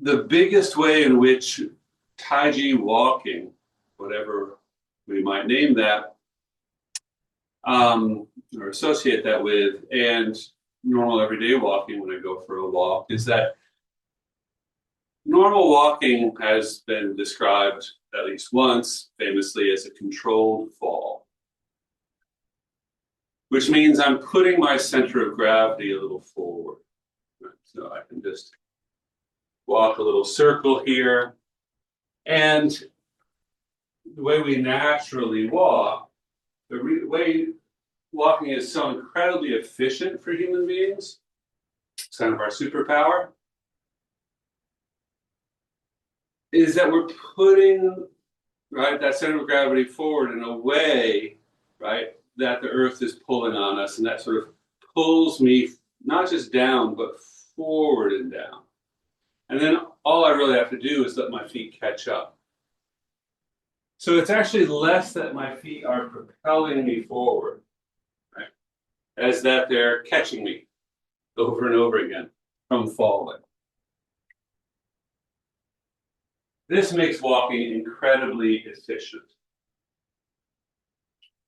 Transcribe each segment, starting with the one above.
The biggest way in which Tai Chi walking, whatever we might name that, or associate that with, and normal everyday walking when I go for a walk, is that normal walking has been described at least once, famously, as a controlled fall, which means I'm putting my center of gravity a little forward. So I can just walk a little circle here. And the way we naturally walk, the way walking is so incredibly efficient for human beings, it's kind of our superpower, is that we're putting that center of gravity forward in a way, that the earth is pulling on us, and that sort of pulls me not just down, but forward and down. And then all I really have to do is let my feet catch up. So it's actually less that my feet are propelling me forward, as that they're catching me over and over again from falling. This makes walking incredibly efficient.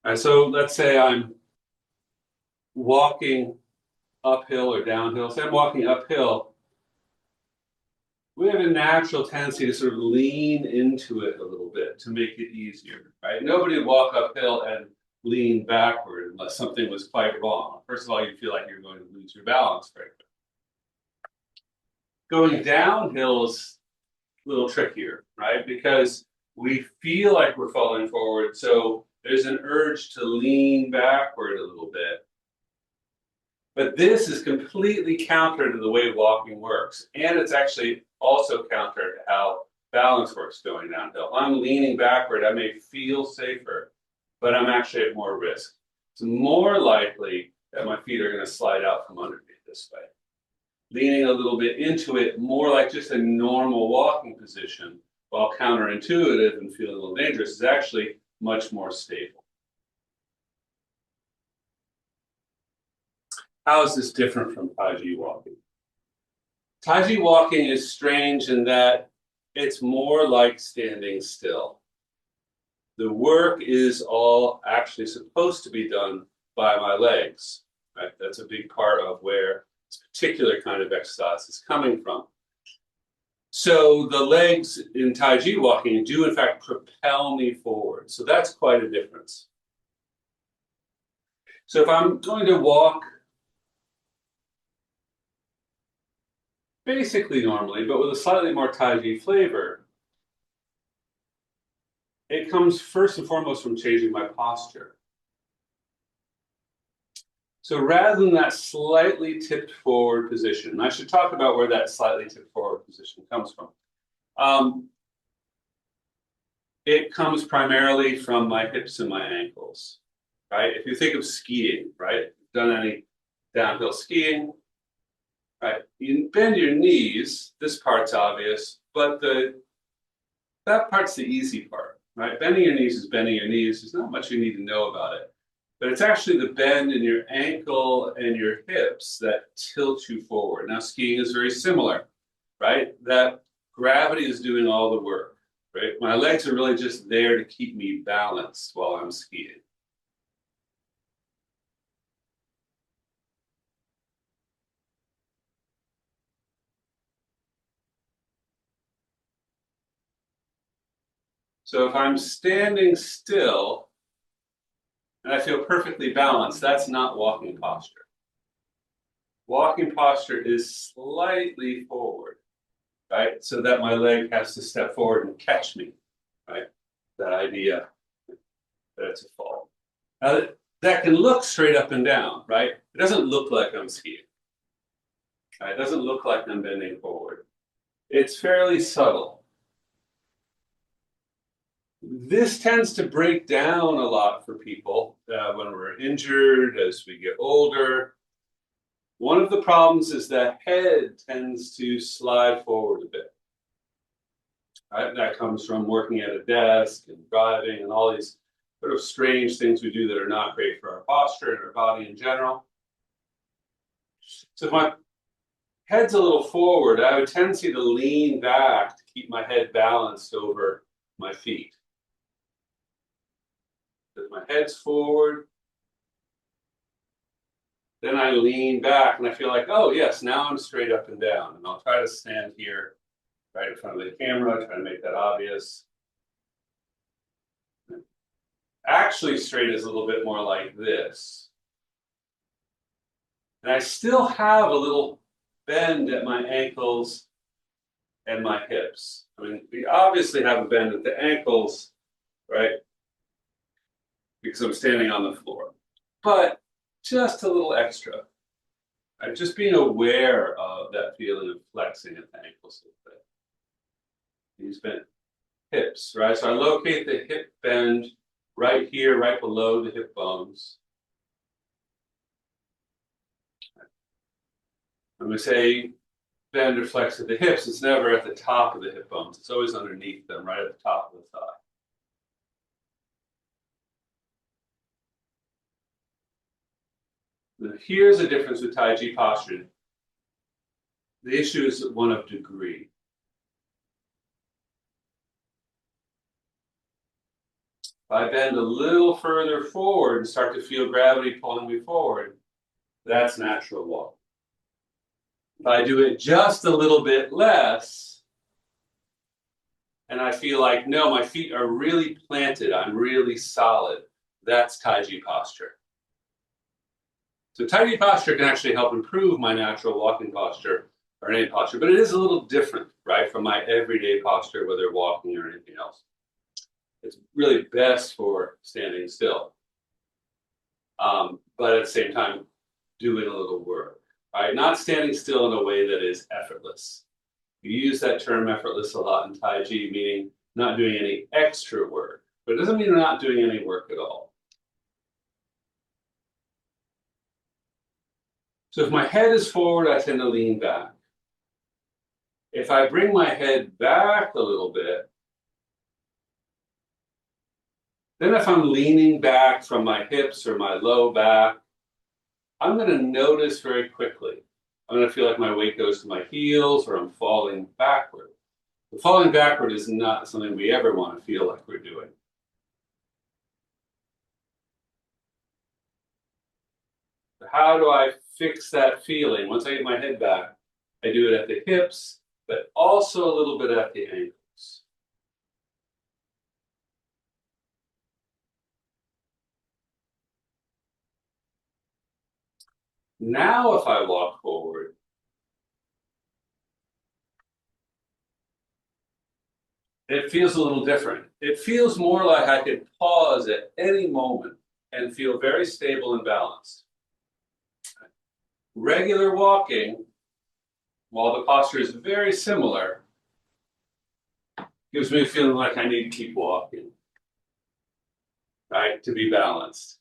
And so let's say I'm walking uphill or downhill. Say I'm walking uphill. We have a natural tendency to sort of lean into it a little bit to make it easier, right? Nobody would walk uphill and lean backward unless something was quite wrong. First of all, you feel like you're going to lose your balance very quickly. Going downhill is a little trickier, right? Because we feel like we're falling forward, so there's an urge to lean backward a little bit. But this is completely counter to the way walking works. And it's actually also counter to how balance works going downhill. I'm leaning backward. I may feel safer, but I'm actually at more risk. It's more likely that my feet are going to slide out from under me this way. Leaning a little bit into it, more like just a normal walking position, while counterintuitive and feeling a little dangerous, is actually much more stable. How is this different from Tai Chi walking? Tai Chi walking is strange in that it's more like standing still. The work is all actually supposed to be done by my legs. Right? That's a big part of where this particular kind of exercise is coming from. So the legs in Tai Chi walking do in fact propel me forward. So that's quite a difference. So if I'm going to walk basically normally, but with a slightly more Tai Chi flavor, it comes first and foremost from changing my posture. So rather than that slightly tipped forward position, and I should talk about where that slightly tipped forward position comes from. It comes primarily from my hips and my ankles, right? If you think of skiing, right? Done any downhill skiing, right? You bend your knees. This part's obvious, but that part's the easy part, right? Bending your knees is bending your knees. There's not much you need to know about it. But it's actually the bend in your ankle and your hips that tilt you forward. Now, skiing is very similar, right? That gravity is doing all the work, right? My legs are really just there to keep me balanced while I'm skiing. So if I'm standing still and I feel perfectly balanced, that's not walking posture. Walking posture is slightly forward, right? So that my leg has to step forward and catch me, right? That idea that it's a fall. Now, that can look straight up and down, right? It doesn't look like I'm skiing. Right? It doesn't look like I'm bending forward. It's fairly subtle. This tends to break down a lot for people when we're injured, as we get older. One of the problems is that head tends to slide forward a bit. Right? That comes from working at a desk and driving and all these sort of strange things we do that are not great for our posture and our body in general. So if my head's a little forward, I have a tendency to lean back to keep my head balanced over my feet. If my head's forward, then I lean back and I feel like, oh yes, now I'm straight up and down. And I'll try to stand here right in front of the camera, try to make that obvious. Actually, straight is a little bit more like this. And I still have a little bend at my ankles and my hips. I mean, we obviously have a bend at the ankles, right? Because I'm standing on the floor. But just a little extra. Right? Just being aware of that feeling of flexing at the ankles a little bit. These bent hips, right? So I locate the hip bend right here, right below the hip bones. I'm going to say bend or flex at the hips. It's never at the top of the hip bones. It's always underneath them, right at the top of the thigh. Now, here's the difference with Tai Chi posture. The issue is one of degree. If I bend a little further forward and start to feel gravity pulling me forward, that's natural walk. If I do it just a little bit less, and I feel like, no, my feet are really planted, I'm really solid, that's Tai Chi posture. So Tai Chi posture can actually help improve my natural walking posture or any posture, but it is a little different, right, from my everyday posture, whether walking or anything else. It's really best for standing still, but at the same time, doing a little work, right? Not standing still in a way that is effortless. You use that term effortless a lot in Tai Chi, meaning not doing any extra work, but it doesn't mean we're not doing any work at all. So if my head is forward, I tend to lean back. If I bring my head back a little bit, then if I'm leaning back from my hips or my low back, I'm going to notice very quickly. I'm going to feel like my weight goes to my heels or I'm falling backward. But falling backward is not something we ever want to feel like we're doing. So how do I fix that feeling? Once I get my head back, I do it at the hips, but also a little bit at the ankles. Now, if I walk forward, it feels a little different. It feels more like I could pause at any moment and feel very stable and balanced. Regular walking, while the posture is very similar, gives me a feeling like I need to keep walking, right, to be balanced.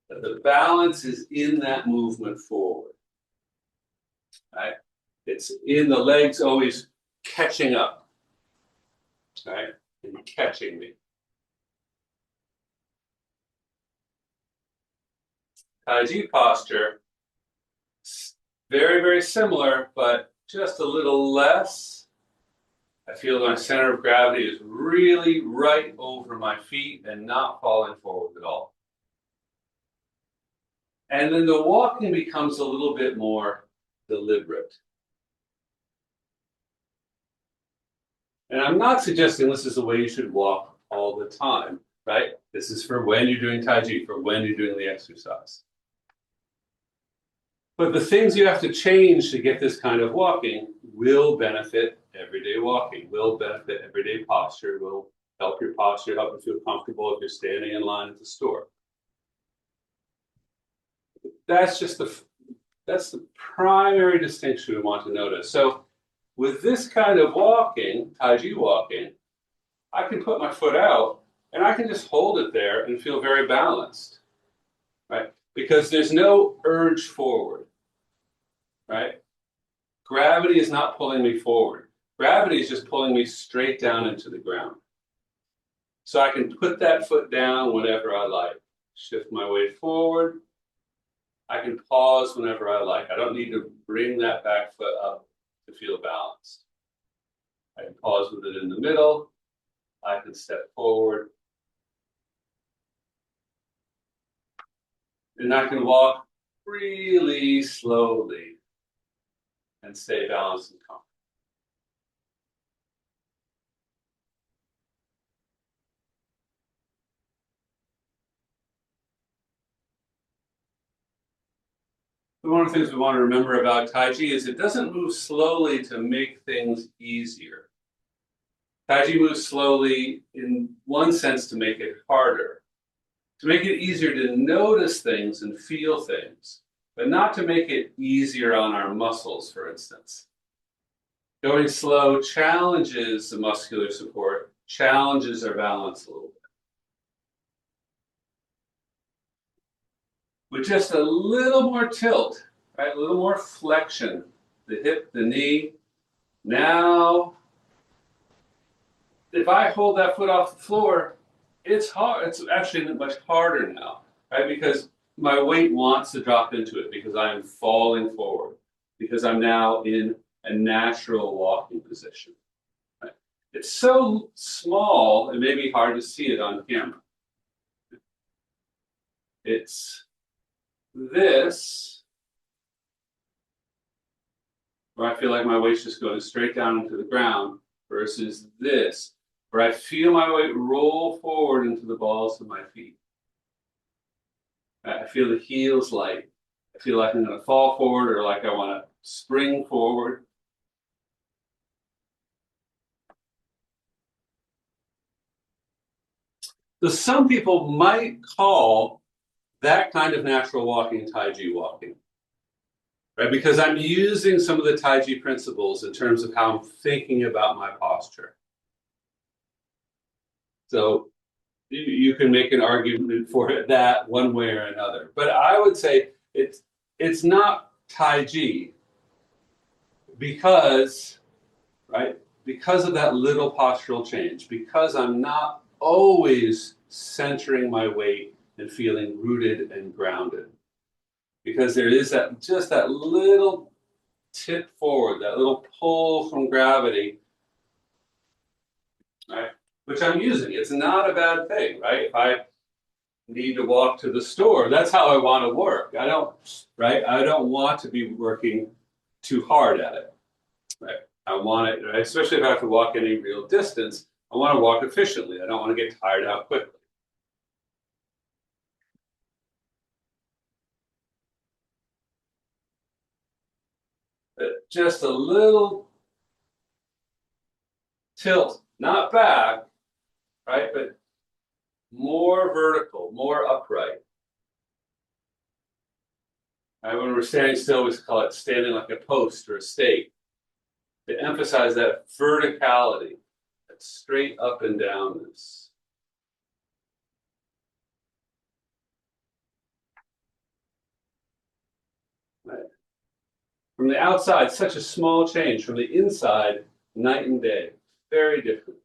But the balance is in that movement forward, right? It's in the legs always catching up, right, and catching me. Tai Chi posture, very, very similar, but just a little less. I feel my center of gravity is really right over my feet and not falling forward at all. And then the walking becomes a little bit more deliberate. And I'm not suggesting this is the way you should walk all the time, right? This is for when you're doing Tai Chi, for when you're doing the exercise. But the things you have to change to get this kind of walking will benefit everyday walking, will benefit everyday posture, will help your posture, help you feel comfortable if you're standing in line at the store. That's the primary distinction we want to notice. So with this kind of walking, Tai Chi walking, I can put my foot out and I can just hold it there and feel very balanced, right? Because there's no urge forward, right? Gravity is not pulling me forward. Gravity is just pulling me straight down into the ground. So I can put that foot down whenever I like, shift my weight forward. I can pause whenever I like. I don't need to bring that back foot up to feel balanced. I can pause with it in the middle. I can step forward. And I can walk really slowly and stay balanced and calm. One of the things we want to remember about Tai Chi is it doesn't move slowly to make things easier. Tai Chi moves slowly in one sense to make it harder, to make it easier to notice things and feel things, but not to make it easier on our muscles, for instance. Going slow challenges the muscular support, challenges our balance a little bit. With just a little more tilt, right? A little more flexion, the hip, the knee. Now, if I hold that foot off the floor, it's hard. It's actually much harder now, right? Because my weight wants to drop into it because I am falling forward, because I'm now in a natural walking position. Right? It's so small, it may be hard to see it on camera. It's this, where I feel like my weight's just going straight down into the ground, versus this, where I feel my weight roll forward into the balls of my feet. I feel the heels light. I feel like I'm going to fall forward or like I want to spring forward. So some people might call that kind of natural walking Tai Chi walking, right? Because I'm using some of the Tai Chi principles in terms of how I'm thinking about my posture. So you can make an argument for that one way or another. But I would say it's not Tai Chi because, right, because of that little postural change, because I'm not always centering my weight and feeling rooted and grounded. Because there is that just that little tip forward, that little pull from gravity, right? Which I'm using. It's not a bad thing, right? If I need to walk to the store, that's how I want to work. I don't want to be working too hard at it, right? I want it, right? Especially if I have to walk any real distance, I want to walk efficiently. I don't want to get tired out quickly. But just a little tilt, not back, right? But more vertical, more upright. Right? When we're standing still, we call it standing like a post or a stake. To emphasize that verticality, that straight up and downness. Right? From the outside, such a small change. From the inside, night and day. Very different.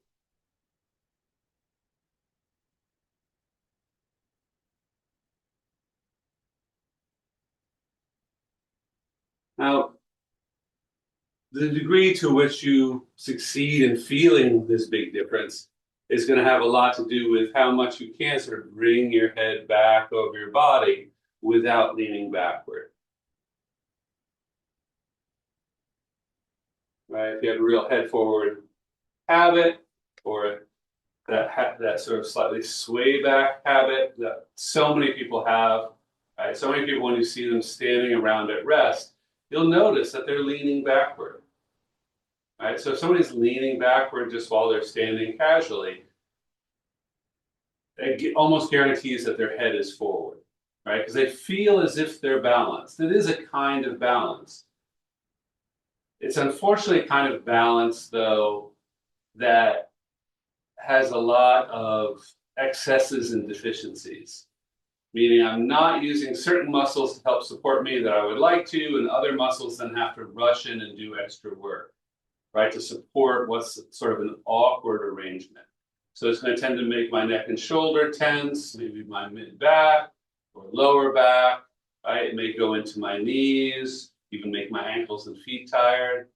Now, the degree to which you succeed in feeling this big difference is going to have a lot to do with how much you can sort of bring your head back over your body without leaning backward. Right? If you have a real head forward habit, or that sort of slightly sway back habit that so many people have, right? So many people, when you see them standing around at rest, you'll notice that they're leaning backward. Right? So if somebody's leaning backward just while they're standing casually, it almost guarantees that their head is forward, right? Because they feel as if they're balanced. It is a kind of balance. It's unfortunately a kind of balance, though, that has a lot of excesses and deficiencies. Meaning I'm not using certain muscles to help support me that I would like to, and other muscles then have to rush in and do extra work, right, to support what's sort of an awkward arrangement. So it's going to tend to make my neck and shoulder tense, maybe my mid-back or lower back, right? It may go into my knees, even make my ankles and feet tired.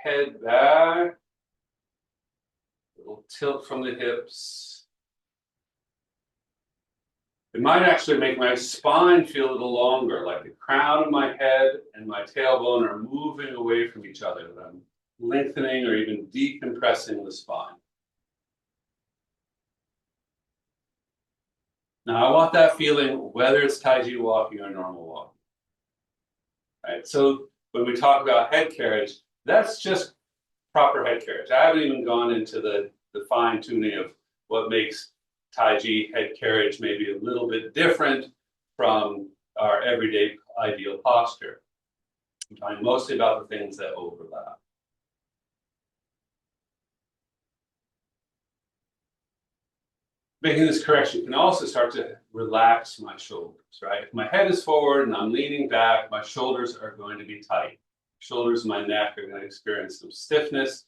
head back, a little tilt from the hips. It might actually make my spine feel a little longer, like the crown of my head and my tailbone are moving away from each other. That I'm lengthening or even decompressing the spine. Now I want that feeling whether it's Tai Chi walking or normal walking. Right? So when we talk about head carriage, that's just proper head carriage. I haven't even gone into the fine tuning of what makes Tai Chi head carriage maybe a little bit different from our everyday ideal posture. I'm talking mostly about the things that overlap. Making this correction can also start to relax my shoulders, right? If my head is forward and I'm leaning back, my shoulders are going to be tight. Shoulders and my neck are going to experience some stiffness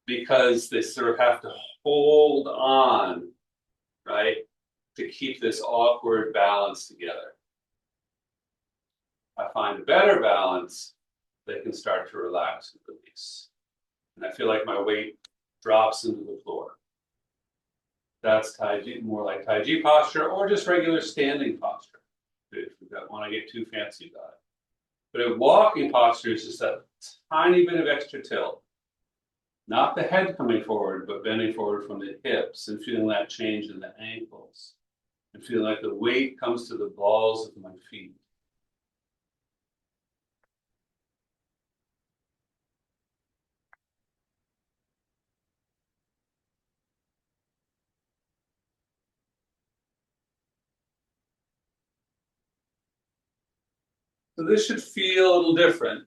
because they sort of have to hold on, right, to keep this awkward balance together. If I find a better balance, they can start to relax and release. And I feel like my weight drops into the floor. That's Tai Chi, more like Tai Chi posture or just regular standing posture, if we don't want to get too fancy about it. But a walking posture is just a tiny bit of extra tilt. Not the head coming forward, but bending forward from the hips and feeling that change in the ankles. And feeling like the weight comes to the balls of my feet. So this should feel a little different.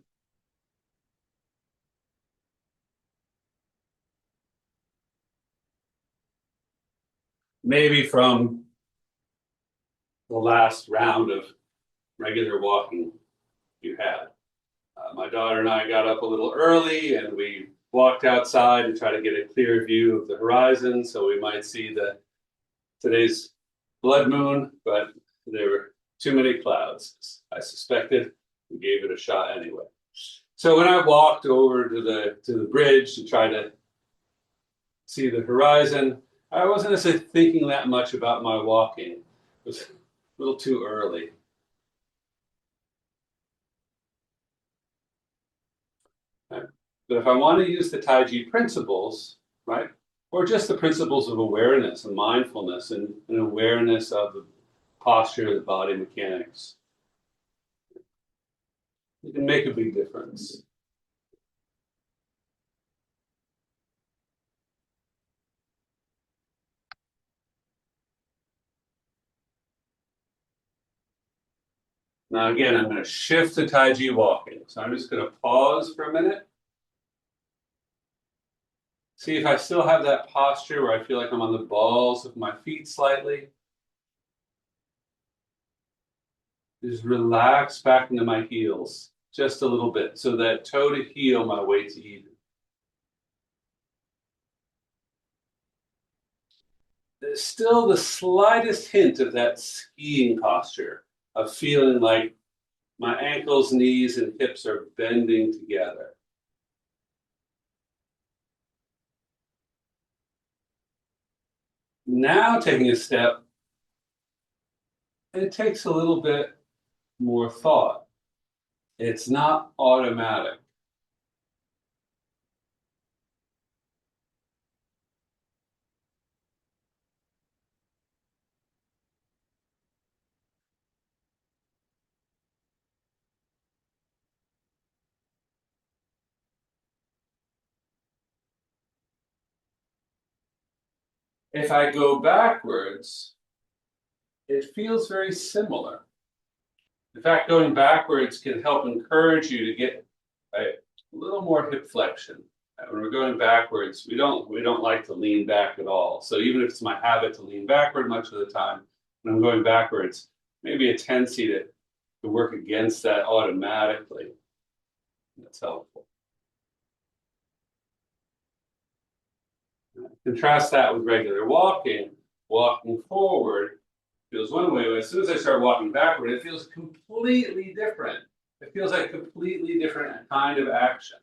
Maybe from the last round of regular walking you had. My daughter and I got up a little early and we walked outside to try to get a clear view of the horizon so we might see today's blood moon, but there were too many clouds. I suspected. We gave it a shot anyway. So when I walked over to the bridge to try to see the horizon, I wasn't necessarily thinking that much about my walking. It was a little too early. Right? But if I want to use the Tai Chi principles, right, or just the principles of awareness and mindfulness and an awareness of the posture, the body mechanics, it can make a big difference. Now again, I'm going to shift to Tai Chi walking. So I'm just going to pause for a minute. See if I still have that posture where I feel like I'm on the balls of my feet slightly. Just relax back into my heels just a little bit so that toe to heel, my weight's even. There's still the slightest hint of that skiing posture of feeling like my ankles, knees, and hips are bending together. Now taking a step, it takes a little bit more thought. It's not automatic. If I go backwards, it feels very similar. In fact, going backwards can help encourage you to get a little more hip flexion. When we're going backwards, we don't like to lean back at all. So even if it's my habit to lean backward much of the time, when I'm going backwards, maybe a tendency to work against that automatically. That's helpful. Contrast that with regular walking. Walking forward feels one way, but as soon as I start walking backward, it feels completely different. It feels like a completely different kind of action.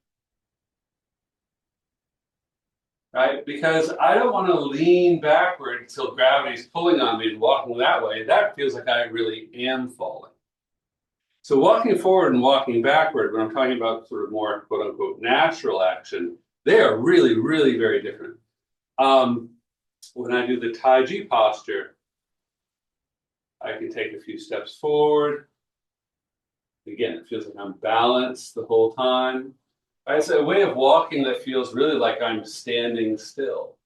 right? Because I don't want to lean backward until gravity's pulling on me and walking that way. That feels like I really am falling. So walking forward and walking backward, when I'm talking about sort of more quote unquote natural action, they are really, really very different. When I do the Tai Chi posture, I can take a few steps forward. Again, it feels like I'm balanced the whole time. It's a way of walking that feels really like I'm standing still.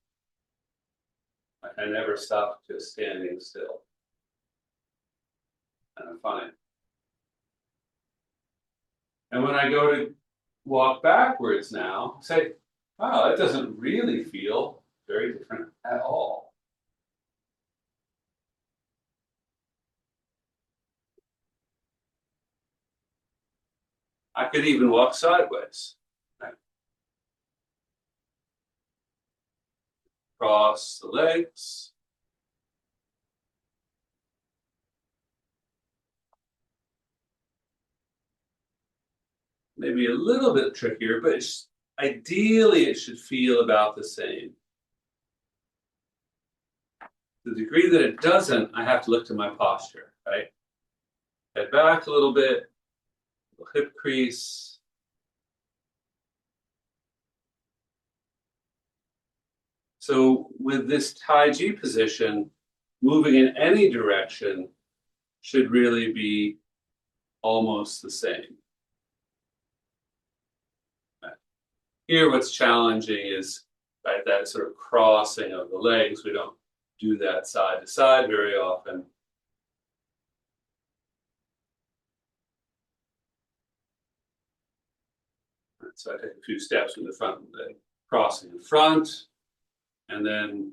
Like I never stop just standing still. And I'm fine. And when I go to walk backwards now, say, wow, that doesn't really feel very different at all. I could even walk sideways. Right? Cross the legs. Maybe a little bit trickier, but ideally it should feel about the same. To the degree that it doesn't, I have to look to my posture, right? Head back a little bit, hip crease. So with this Tai Chi position, moving in any direction should really be almost the same. Here, what's challenging is right, that sort of crossing of the legs. We don't do that side to side very often. So I take a few steps in the front leg, crossing in front, and then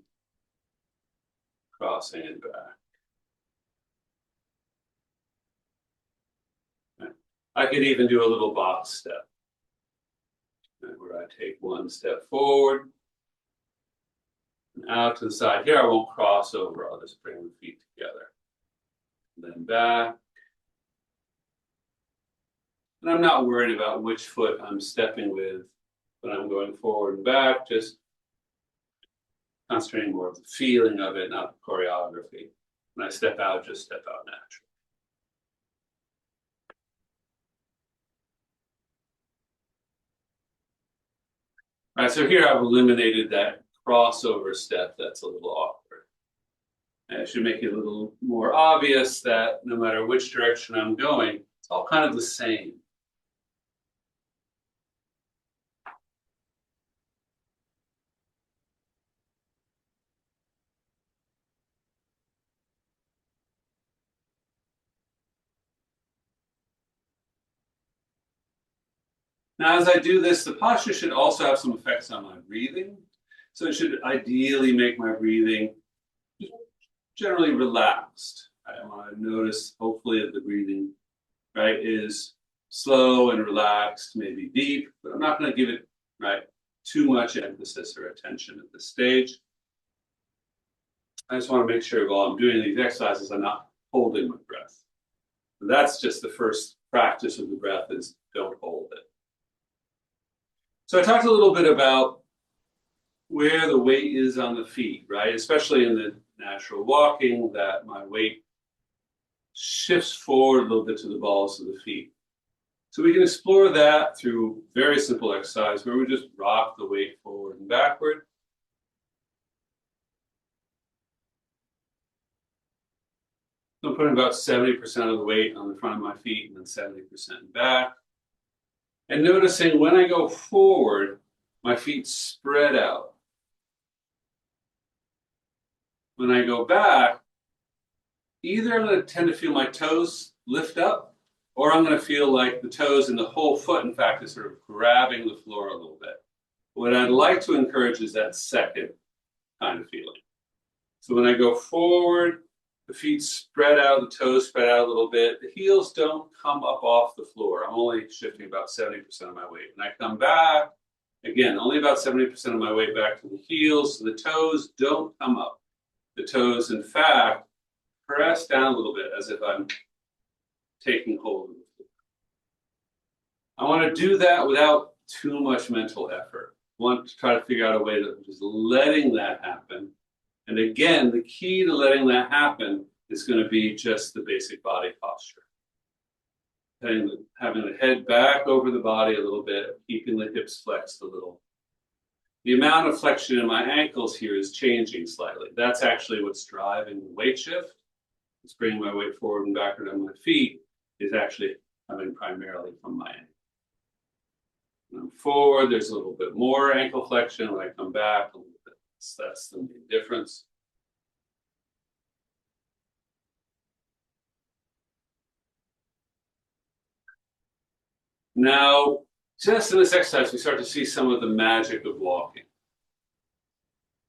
crossing it back. I could even do a little box step, where I take one step forward and out to the side. Here I won't cross over, I'll just bring the feet together. And then back. And I'm not worried about which foot I'm stepping with when I'm going forward and back, just concentrating more of the feeling of it, not the choreography. When I step out, just step out naturally. All right, so here I've eliminated that crossover step that's a little awkward. And it should make it a little more obvious that no matter which direction I'm going, it's all kind of the same. Now, as I do this, the posture should also have some effects on my breathing. So it should ideally make my breathing generally relaxed. I want to notice, hopefully, that the breathing, right, is slow and relaxed, maybe deep, but I'm not going to give it, right, too much emphasis or attention at this stage. I just want to make sure while I'm doing these exercises, I'm not holding my breath. That's just the first practice of the breath is don't hold it. So I talked a little bit about where the weight is on the feet, right? Especially in the natural walking, that my weight shifts forward a little bit to the balls of the feet. So we can explore that through very simple exercise where we just rock the weight forward and backward. So I'm putting about 70% of the weight on the front of my feet and then 70% back. And noticing when I go forward, my feet spread out. When I go back, either I'm going to tend to feel my toes lift up, or I'm going to feel like the toes and the whole foot, in fact, is sort of grabbing the floor a little bit. What I'd like to encourage is that second kind of feeling. So when I go forward, the feet spread out, the toes spread out a little bit. The heels don't come up off the floor. I'm only shifting about 70% of my weight. When I come back, again, only about 70% of my weight back to the heels, so the toes don't come up. The toes, in fact, press down a little bit as if I'm taking hold of the floor. I want to do that without too much mental effort. want to try to figure out a way of just letting that happen. And again, the key to letting that happen is going to be just the basic body posture. Having the head back over the body a little bit, keeping the hips flexed a little. The amount of flexion in my ankles here is changing slightly. That's actually what's driving the weight shift. It's bringing my weight forward and backward on my feet is actually coming primarily from my ankle. When I'm forward, there's a little bit more ankle flexion. When I come back, a little bit less. That's the main difference. Now, just in this exercise, we start to see some of the magic of walking.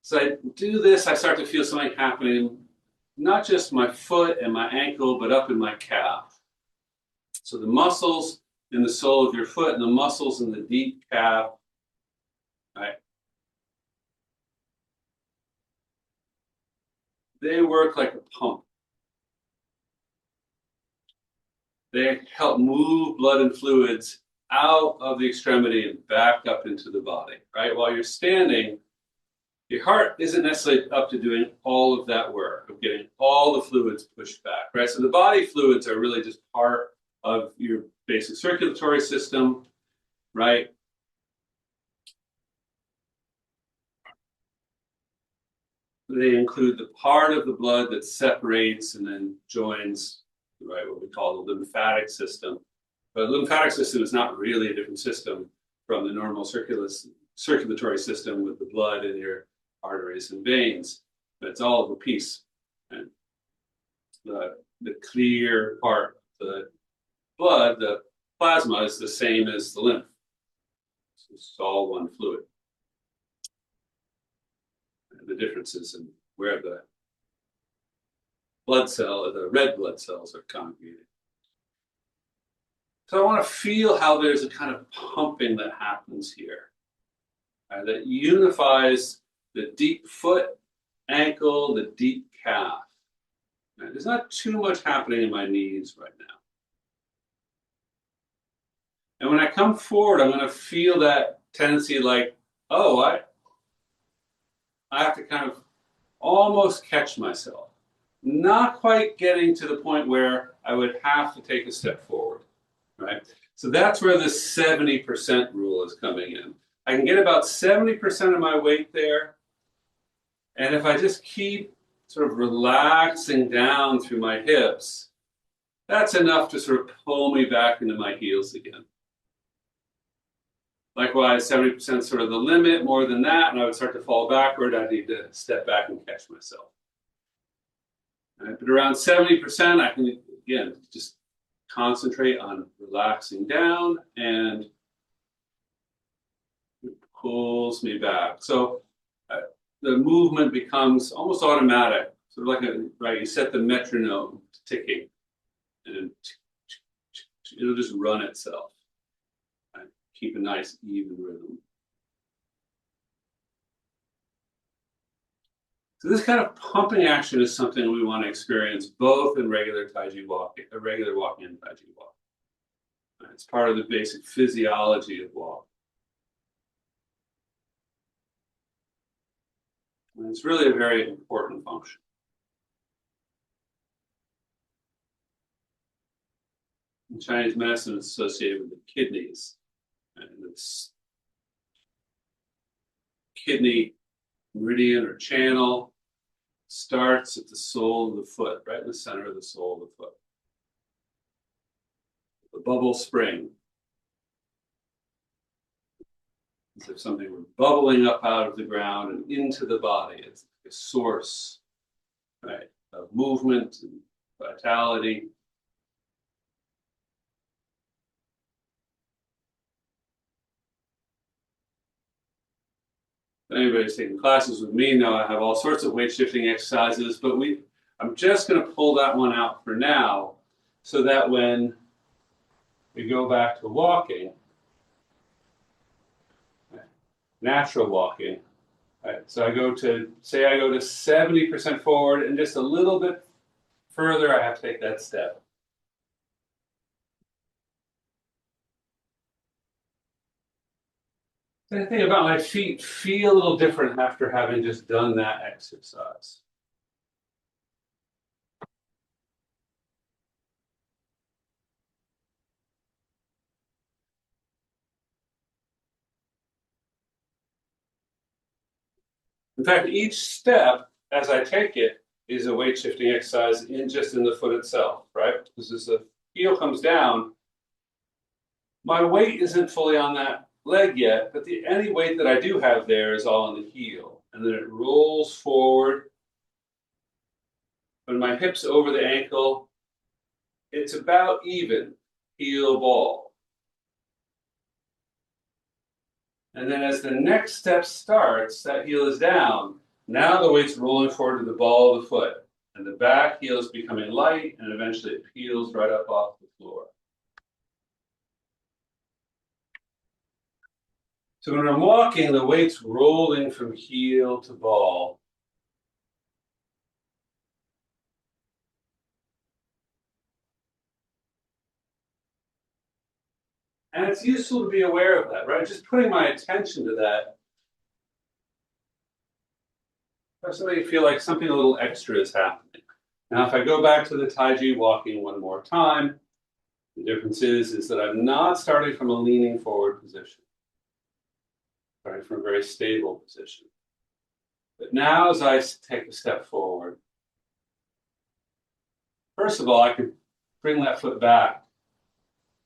So I do this, I start to feel something happening, not just my foot and my ankle, but up in my calf. So the muscles in the sole of your foot and the muscles in the deep calf, right? They work like a pump. They help move blood and fluids out of the extremity and back up into the body, right? While you're standing, your heart isn't necessarily up to doing all of that work of getting all the fluids pushed back, right? So the body fluids are really just part of your basic circulatory system, right? They include the part of the blood that separates and then joins, right, what we call the lymphatic system. But the lymphatic system is not really a different system from the normal circulatory system with the blood in your arteries and veins. But it's all of a piece. Right? The clear part of the blood, the plasma, is the same as the lymph. So it's all one fluid. The differences in where the red blood cells are congregated. So I want to feel how there's a kind of pumping that happens here, that unifies the deep foot, ankle, the deep calf. Right? There's not too much happening in my knees right now. And when I come forward, I'm going to feel that tendency like, oh, I have to kind of almost catch myself. Not quite getting to the point where I would have to take a step forward, right? So that's where the 70% rule is coming in. I can get about 70% of my weight there. And if I just keep sort of relaxing down through my hips, that's enough to sort of pull me back into my heels again. Likewise, 70% is sort of the limit. More than that, and I would start to fall backward. I need to step back and catch myself. Right? But around 70%, I can, again, just concentrate on relaxing down, and it pulls me back. So the movement becomes almost automatic, sort of like right, you set the metronome to ticking, and it'll just run itself. Keep a nice even rhythm. So this kind of pumping action is something we want to experience both in regular Tai Chi walking, regular walking and Tai Chi walking. It's part of the basic physiology of walking. And it's really a very important function. In Chinese medicine, it's associated with the kidneys. And this kidney meridian or channel starts at the sole of the foot, right in the center of the sole of the foot. The bubble spring. As if something were bubbling up out of the ground and into the body. It's a source, right, of movement and vitality. If anybody's taking classes with me now, I have all sorts of weight shifting exercises, but I'm just going to pull that one out for now so that when we go back to walking, natural walking, right? So I go to 70% forward, and just a little bit further, I have to take that step. The thing about my feet feel a little different after having just done that exercise. In fact, each step as I take it is a weight shifting exercise in just in the foot itself, right? Because as the heel comes down, my weight isn't fully on that leg yet, but any weight that I do have there is all on the heel. And then it rolls forward. When my hip's over the ankle, it's about even, heel ball. And then as the next step starts, that heel is down. Now the weight's rolling forward to the ball of the foot. And the back heel is becoming light, and eventually it peels right up off the floor. So when I'm walking, the weight's rolling from heel to ball. And it's useful to be aware of that, right? Just putting my attention to that. If somebody feel like something a little extra is happening. Now, if I go back to the Tai Chi walking one more time, the difference is that I'm not starting from a leaning forward position. Starting from a very stable position. But now as I take a step forward, first of all, I could bring that foot back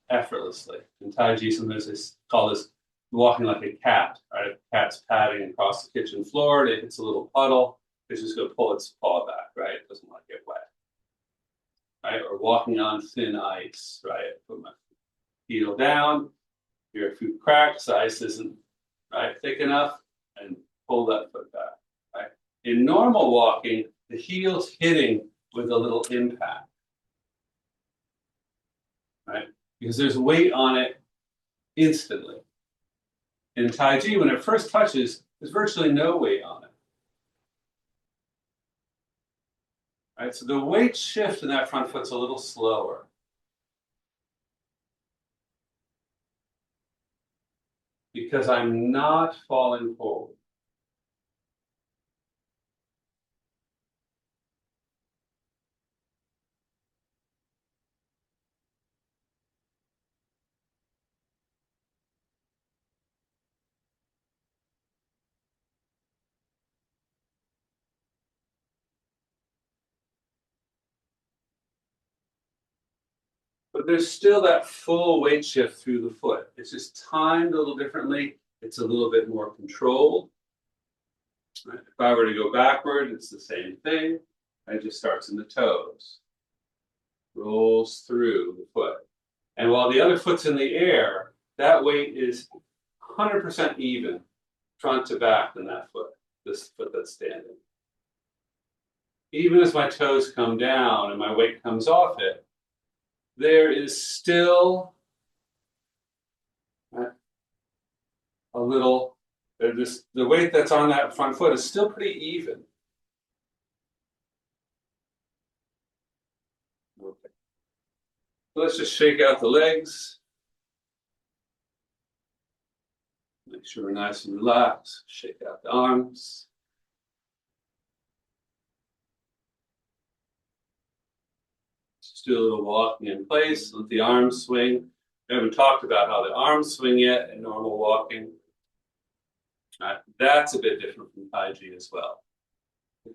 effortlessly. In Tai Chi, sometimes they call this walking like a cat, right? Cat's padding across the kitchen floor, it hits a little puddle, it's just going to pull its paw back, right? It doesn't want to get wet, right? Or walking on thin ice, right? Put my heel down, here a few cracks, the ice isn't right thick enough, and pull that foot back, right? In normal walking, the heel's hitting with a little impact, right? Because there's weight on it instantly. In Tai Chi, when it first touches, there's virtually no weight on it. Right? So the weight shift in that front foot's a little slower. Because I'm not falling forward. But there's still that full weight shift through the foot. It's just timed a little differently. It's a little bit more controlled. Right? If I were to go backward, it's the same thing. It just starts in the toes, rolls through the foot. And while the other foot's in the air, that weight is 100% even front to back in that foot, this foot that's standing. Even as my toes come down and my weight comes off it, there is still a little, the weight that's on that front foot is still pretty even. Okay. So let's just shake out the legs. Make sure we're nice and relaxed. Shake out the arms. Just do a little walking in place. Let the arms swing. We haven't talked about how the arms swing yet in normal walking. That's a bit different from Tai Chi as well.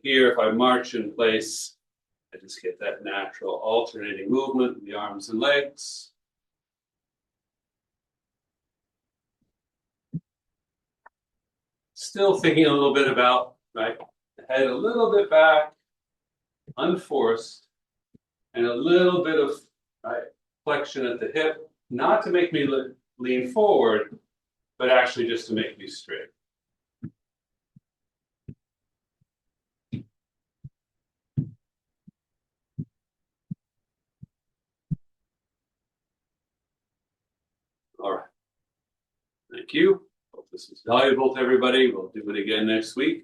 Here, if I march in place, I just get that natural alternating movement of the arms and legs. Still thinking a little bit about, right, the head a little bit back, unforced, and a little bit of flexion at the hip, not to make me lean forward, but actually just to make me straight. All right. Thank you. Hope this is valuable to everybody. We'll do it again next week.